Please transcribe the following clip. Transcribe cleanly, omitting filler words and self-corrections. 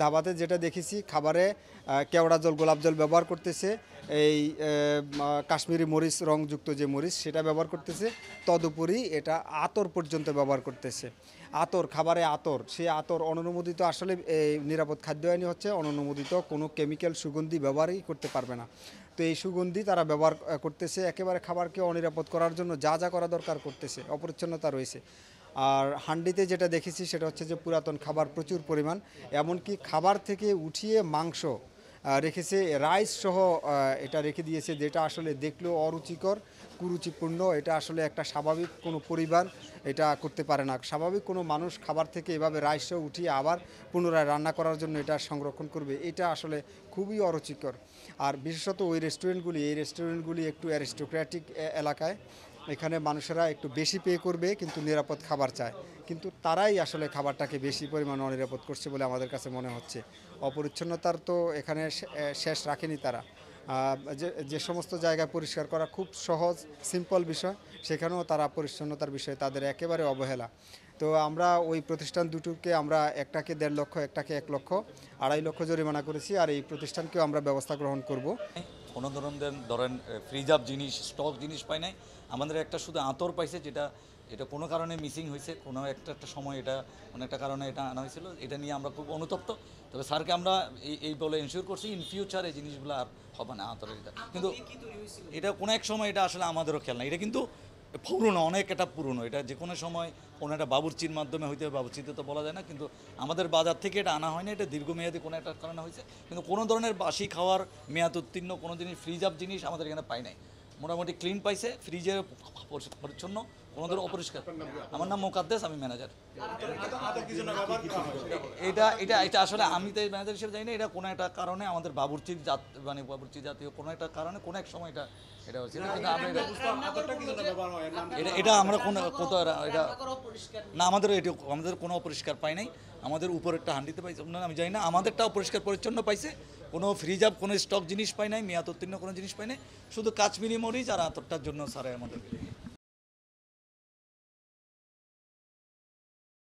ধাবাতে যেটা দেখেছি খাবারে কেওড়া জল গোলাপ জল ব্যবহার করতেছে, এই কাশ্মীরি মরিচ রংযুক্ত যে মরিচ সেটা ব্যবহার করতেছে, তদুপরি এটা আতর পর্যন্ত ব্যবহার করতেছে। আতর, খাবারে আতর, সেই আতর অননুমোদিত। আসলে এই নিরাপদ খাদ্য আইনে হচ্ছে অননুমোদিত কোনো কেমিক্যাল সুগন্ধি ব্যবহারই করতে পারবে না। তো এই সুগন্ধি তারা ব্যবহার করতেছে একেবারে খাবারকে অনিরাপদ করার জন্য যা যা করা দরকার করতেছে, অপরিচ্ছন্নতা রয়েছে। আর হান্ডিতে যেটা দেখেছি সেটা হচ্ছে যে পুরাতন খাবার প্রচুর পরিমাণ, এমনকি খাবার থেকে উঠিয়ে মাংস রেখেছে, রাইস সহ এটা রেখে দিয়েছে, যেটা আসলে দেখলেও অরুচিকর, কুরুচিপূর্ণ। এটা আসলে একটা স্বাভাবিক কোনো পরিবার এটা করতে পারে না। স্বাভাবিক কোনো মানুষ খাবার থেকে এভাবে রাইস সহ উঠিয়ে আবার পুনরায় রান্না করার জন্য এটা সংরক্ষণ করবে, এটা আসলে খুবই অরুচিকর। আর বিশেষত ওই রেস্টুরেন্টগুলি, এই রেস্টুরেন্টগুলি একটু অ্যারিস্টোক্র্যাটিক এলাকায়, এখানে মানুষেরা একটু বেশি পে করবে কিন্তু নিরাপদ খাবার চায়, কিন্তু তারাই আসলে খাবারটাকে বেশি পরিমাণে অনিরাপদ করছে বলে আমাদের কাছে মনে হচ্ছে। অপরিচ্ছন্নতার তো এখানে শেষ রাখেনি তারা। যে যে সমস্ত জায়গায় পরিষ্কার করা খুব সহজ সিম্পল বিষয়, সেখানেও তারা পরিচ্ছন্নতার বিষয়ে তাদের একেবারে অবহেলা। তো আমরা ওই প্রতিষ্ঠান দুটোকে, আমরা একটাকে 1.5 লক্ষ, একটাকে 1 লক্ষ, 2.5 লক্ষ জরিমানা করেছি। আর এই প্রতিষ্ঠানকেও আমরা ব্যবস্থা গ্রহণ করব। কোনো ধরেন ফ্রিজ আপ জিনিস, স্টক জিনিস পাই নাই। আমাদের একটা শুধু আতর পাইছে, যেটা এটা কোনো কারণে মিসিং হয়েছে, কোনো একটা সময় এটা কোনো একটা কারণে এটা আনা হয়েছিল। এটা নিয়ে আমরা খুব অনুতপ্ত। তবে স্যারকে আমরা এই বলে এনশিওর করছি ইন ফিউচার এই জিনিসগুলো আর হবে না আতরের এটা। কিন্তু এটা কোনো এক সময় এটা আসলে আমাদেরও খেয়াল না, এটা কিন্তু পুরনো, অনেক এটা পুরনো। এটা যে কোনো সময় কোনো একটা বাবুর্চির মাধ্যমে হইতে হবে, বাবুর্চিতে তো বলা যায় না, কিন্তু আমাদের বাজার থেকে এটা আনা হয় না। এটা দীর্ঘমেয়াদী কোনো একটা কারণে হয়েছে, কিন্তু কোনো ধরনের বাসি খাওয়ার মেয়াদ উত্তীর্ণ কোনো জিনিস, ফ্রিজ আপ জিনিস আমাদের এখানে পাই নাই। মোটামুটি ক্লিন পাইছে, ফ্রিজে পরিচ্ছন্ন, কোনো ধরনের অপরিষ্কার। আমার নাম মোকাদ্দেস, আমি ম্যানেজার। এটা এটা এটা আসলে আমি তো ম্যানেজার হিসেবে জানি না। এটা কোনো একটা কারণে আমাদের বাবুর্চির মানে বাবুর্চি জাতীয় কোনো একটা কারণে কোনো এক সময় এটা এটা হচ্ছে, কিন্তু আমরা এটা আমরা কোথাও এটা না, আমাদের কোনো অপরিষ্কার পাই নাই। আমাদের উপরেরটা হান্ডিতে পাইছে আমি জানি না, আমাদেরটাও পরিষ্কার পরিচ্ছন্ন পাইছে। কোনো ফ্রিজ আপ, কোনো স্টক জিনিস পাই নাই, মেয়াদ উত্তীর্ণ কোনো জিনিস পাই নাই। শুধু কাশ্মীরি মরিচ আর আতরটার জন্য স্যার আমাদের